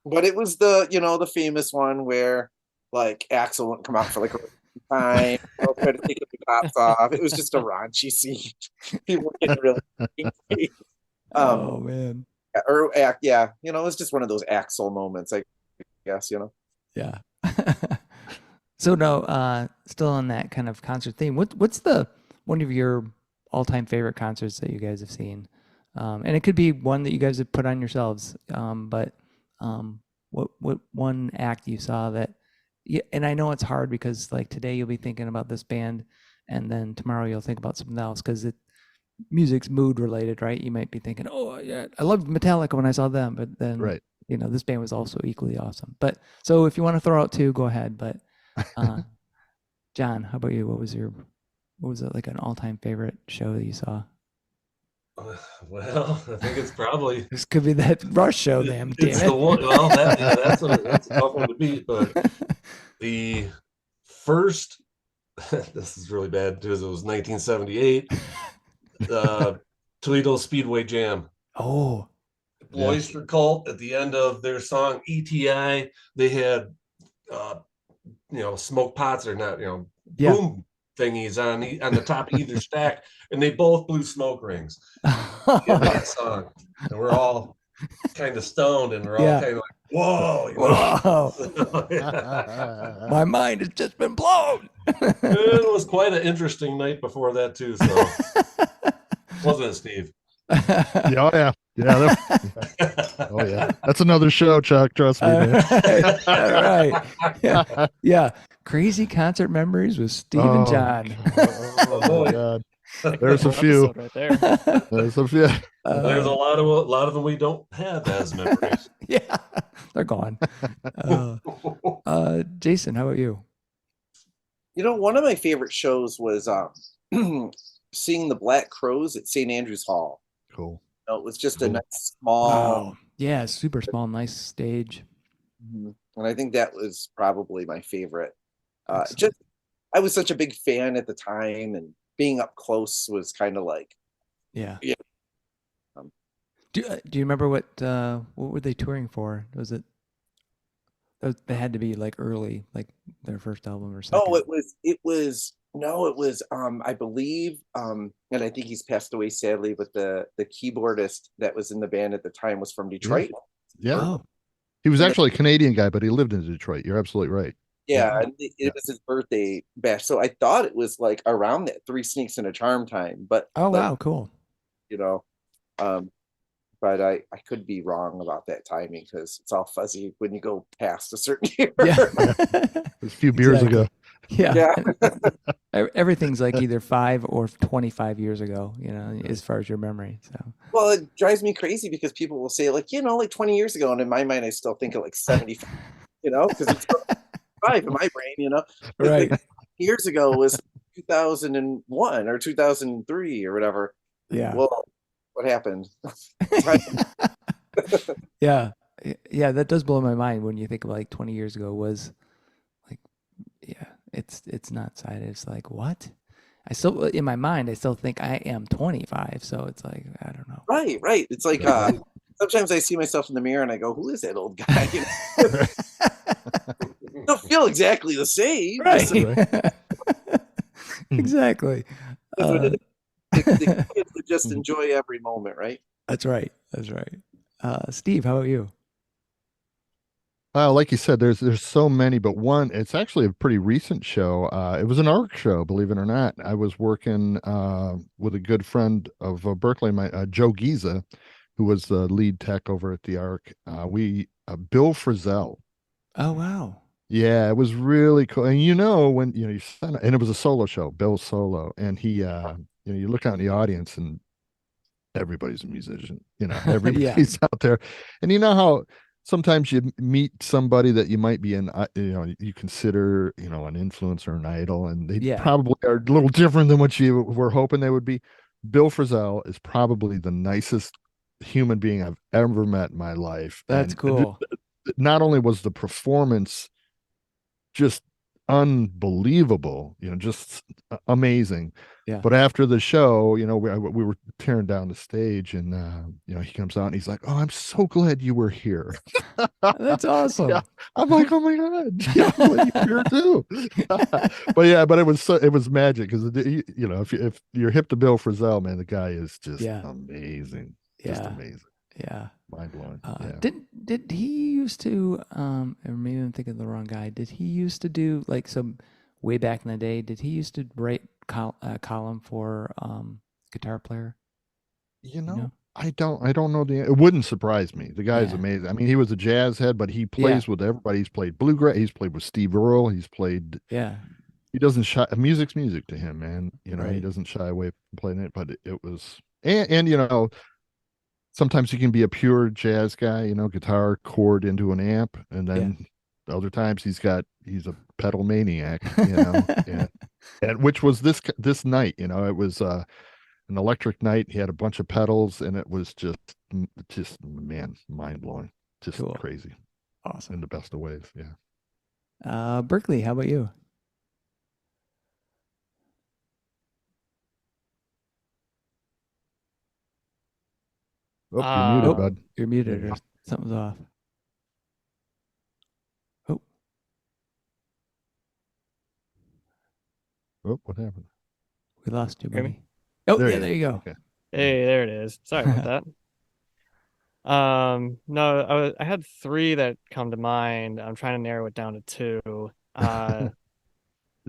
but it was the the famous one where like Axel wouldn't come out for like a time. They'll try to take the tops off. It was just a raunchy scene. People were getting really angry. Oh man. Or act, yeah, you know, it was just one of those Axel moments, I guess, you know. Yeah. So no, still on that kind of concert theme. What's the one of your all-time favorite concerts that you guys have seen? And it could be one that you guys have put on yourselves. But what one act you saw that? Yeah, and I know it's hard because like today you'll be thinking about this band, and then tomorrow you'll think about something else because music's mood related, right? You might be thinking, oh yeah, I loved Metallica when I saw them, but then Right. you know this band was also equally awesome. But so if you want to throw out two, go ahead. But John, how about you? What was it like an all-time favorite show that you saw? Well, I think it's probably This could be that Rush show, damn it's damn the it. one. Well, that's a tough one to beat. But the first, this is really bad because it was 1978. Toledo Speedway Jam. Oh, Blue Oyster Cult at the end of their song ETI, they had smoke pots or not, yeah. boom thingies on the top of either stack, and they both blew smoke rings in that song. And we're all kind of stoned and we're all Yeah. kind of like, whoa, you know? Whoa. My mind has just been blown. It was quite an interesting night before that too, so wasn't it, Steve? Yeah, oh yeah. Yeah. Oh yeah. That's another show, Chuck. Trust me, man. All right. Yeah. Yeah. Crazy concert memories with Steve and John. Oh my God. There's a few. Episode right there. There's a few. There's a lot of them we don't have as memories. Yeah, they're gone. Jason, how about you? You know, one of my favorite shows was seeing the Black Crows at St. Andrews Hall. Cool. You know, it was just a nice small, Wow. Yeah, super small, nice stage. and I think that was probably my favorite. Excellent. Just I was such a big fan at the time, and being up close was kind of like, Yeah. Yeah. Do you remember what were they touring for? Was it? They had to be like early, like their first album or something. oh, it was I believe, and I think he's passed away sadly, but the keyboardist that was in the band at the time was from Detroit. Yeah. Oh, He was actually a Canadian guy, but he lived in Detroit. You're absolutely right. Yeah, and it was his birthday bash, so I thought it was like around that Three Sneaks and a Charm time, but oh like, wow, cool. you know, but I could be wrong about that timing because it's all fuzzy when you go past a certain year. Yeah. A few beers Exactly. ago. Yeah. Yeah. Everything's like either 5 or 25 years ago, you know, as far as your memory. So Well, it drives me crazy because people will say like, like 20 years ago, and in my mind, I still think of like 75, because it's 5 in my brain, right. Like, years ago was 2001 or 2003 or whatever. Yeah. Well, what happened? Yeah. Yeah, that does blow my mind when you think of like 20 years ago was like, yeah, it's not cited. It's like, what? I still, in my mind, I still think I am 25. So it's like, I don't know. Right. It's like sometimes I see myself in the mirror and I go, "Who is that old guy?" Don't feel exactly the same. Right. Exactly. The kids would just enjoy every moment, right? That's right. That's right. Steve, how about you? Like you said, there's so many, but one, it's actually a pretty recent show. It was an ARC show, believe it or not. I was working with a good friend of Berkeley, Joe Giza, who was the lead tech over at the ARC. Bill Frisell. Oh, wow. Yeah, it was really cool. And when you sign, and it was a solo show, Bill solo, and he you look out in the audience and everybody's a musician, everybody's out there. And you know how sometimes you meet somebody that you might be you consider, an influencer, an idol, and they probably are a little different than what you were hoping they would be. Bill Frisell is probably the nicest human being I've ever met in my life. That's cool. Not only was the performance just unbelievable, just amazing. Yeah. But after the show, we were tearing down the stage, and he comes out and he's like, "Oh, I'm so glad you were here." That's awesome. Yeah, I'm like, "Oh my god, yeah, I'm glad you're here too." But it was magic because if you're hip to Bill Frisell, man, the guy is just amazing, just Yeah. amazing, Yeah. mind blowing. Yeah. Did he used to or maybe I'm thinking of the wrong guy. Did he used to do like some way back in the day? Did he used to write column for Guitar Player? You You know, know? I don't know it wouldn't surprise me. The guy's Yeah. amazing. I mean, he was a jazz head, but he plays with everybody. He's played bluegrass, he's played with Steve Earle, Yeah. he doesn't shy. Music's music to him, man. He Right. doesn't shy away from playing it, but it was and sometimes he can be a pure jazz guy, guitar chord into an amp, and then other times he's a pedal maniac, and which was this night, it was an electric night. He had a bunch of pedals, and it was just man, mind blowing, just Cool. crazy, Awesome. in the best of ways. Yeah. Berkeley, how about you? Oh, you're muted, Oh, bud. you're muted There you or something's off. Oh, Oh, what happened? we lost you, Hear buddy. me? Oh, There yeah, you there you go. Okay. Hey, there it is. Sorry about that. No, I had three that come to mind. I'm trying to narrow it down to two.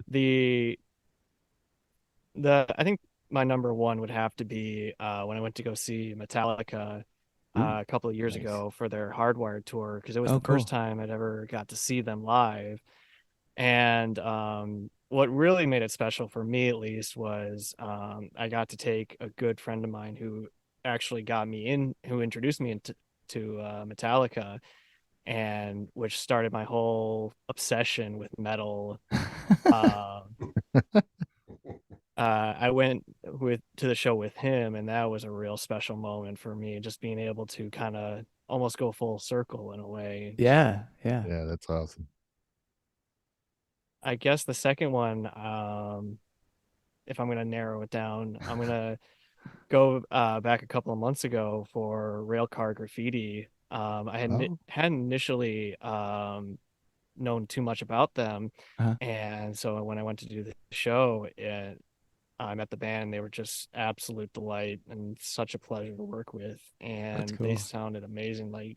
The I think my number one would have to be when I went to go see Metallica a couple of years nice. ago for their Hardwired tour, because it was Oh, the first cool. time I'd ever got to see them live. And what really made it special for me, at least, was I got to take a good friend of mine who actually who introduced me to Metallica, and which started my whole obsession with metal. Uh, I went to the show with him, and that was a real special moment for me, just being able to kind of almost go full circle in a way. Yeah, yeah. Yeah, that's awesome. I guess the second one, if I'm going to narrow it down, I'm going to go back a couple of months ago for Railcar Graffiti. I hadn't initially known too much about them, Uh-huh. and so when I went to do the show, I met the band. They were just absolute delight and such a pleasure to work with, and That's cool. they sounded amazing. Like,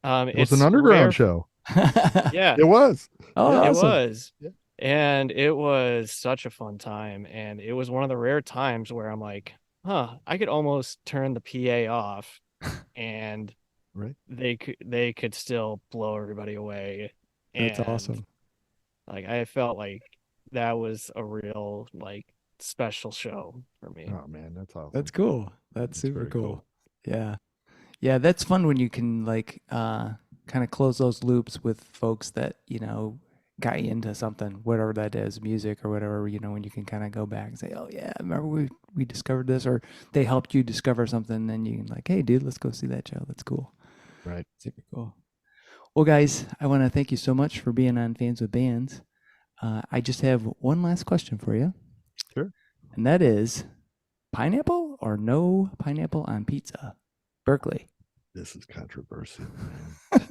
It was an it's underground rare. show. Yeah, It was. Oh, Yeah. it awesome. was. Yeah. And it was such a fun time. And it was one of the rare times where I'm like, I could almost turn the PA off and Right. they could still blow everybody away. That's And awesome. like I felt like that was a real like special show for me. Oh man, that's awesome. That's cool. That's super very cool. Yeah. Yeah, that's fun when you can like kind of close those loops with folks that, got you into something, whatever that is, music or whatever, when you can kind of go back and say, "Oh yeah, remember we discovered this," or they helped you discover something, and then you can like, "Hey dude, let's go see that show." That's cool. Right. Super cool. Well, guys, I want to thank you so much for being on Fans with Bands. I just have one last question for you. Sure. And that is, pineapple or no pineapple on pizza? Berkeley. This is controversial, man.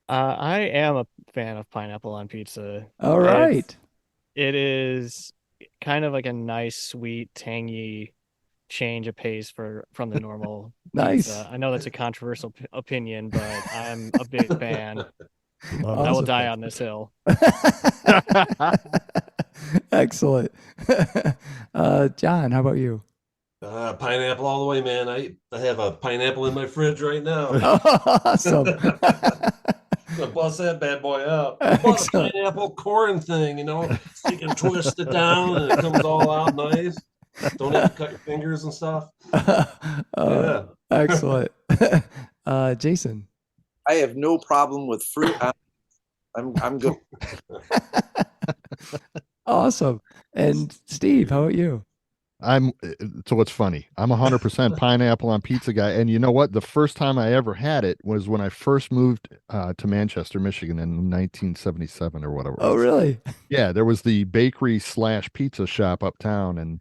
I am a fan of pineapple on pizza. All right. It is kind of like a nice, sweet, tangy change of pace from the normal Nice. pizza. I know that's a controversial opinion, but I'm a big fan. I will Awesome. die on this hill. Excellent. John, how about you? Pineapple all the way, man. I have a pineapple in my fridge right now. Awesome. I'm gonna bust that bad boy out. I bought a Excellent. pineapple corn thing, so you can twist it down and it comes all out nice. Don't have to cut your fingers and stuff. Yeah. Excellent. Jason. I have no problem with fruit. I'm good. Awesome. And Steve, how about you? So it's funny. I'm 100% pineapple on pizza guy. And you know what? The first time I ever had it was when I first moved to Manchester, Michigan in 1977 or whatever it Oh, was. really? Yeah, there was the bakery slash pizza shop uptown, and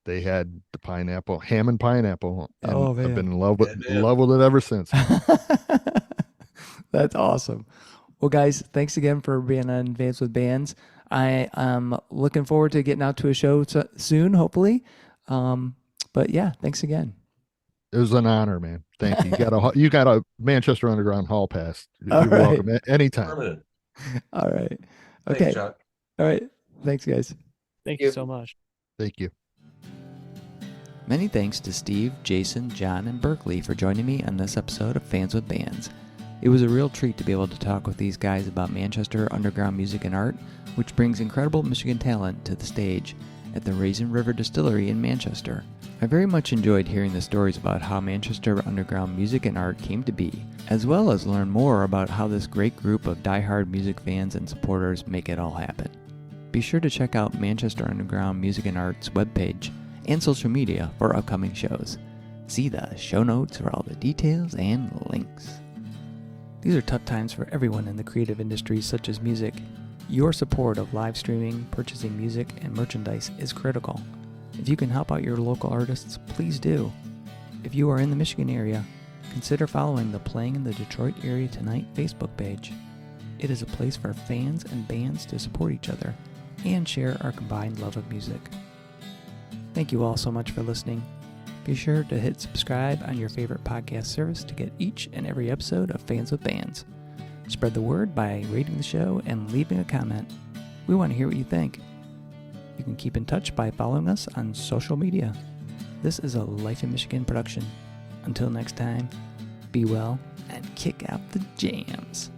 they had the pineapple, ham and pineapple, and Oh, I've man. been in love Yeah, man. with it ever since. That's awesome. Well, guys, thanks again for being on Advance with Bands. I am looking forward to getting out to a show soon, hopefully. But yeah, thanks again. It was an honor, man. Thank you. You got a Manchester Underground Hall pass. All You're right. welcome anytime. Permanent. All right. Thanks, Okay. Chuck. All right. Thanks, guys. Thank you so much. Thank you. Many thanks to Steve, Jason, John, and Berkeley for joining me on this episode of Fans with Bands. It was a real treat to be able to talk with these guys about Manchester underground music and art, which brings incredible Michigan talent to the stage at the Raisin River Distillery in Manchester. I very much enjoyed hearing the stories about how Manchester underground music and art came to be, as well as learn more about how this great group of die-hard music fans and supporters make it all happen. Be sure to check out Manchester Underground Music and Art's webpage and social media for upcoming shows. See the show notes for all the details and links. These are tough times for everyone in the creative industries such as music. Your support of live streaming, purchasing music, and merchandise is critical. If you can help out your local artists, please do. If you are in the Michigan area, consider following the Playing in the Detroit Area Tonight Facebook page. It is a place for fans and bands to support each other and share our combined love of music. Thank you all so much for listening. Be sure to hit subscribe on your favorite podcast service to get each and every episode of Fans with Bands. Spread the word by rating the show and leaving a comment. We want to hear what you think. You can keep in touch by following us on social media. This is a Life in Michigan production. Until next time, be well and kick out the jams.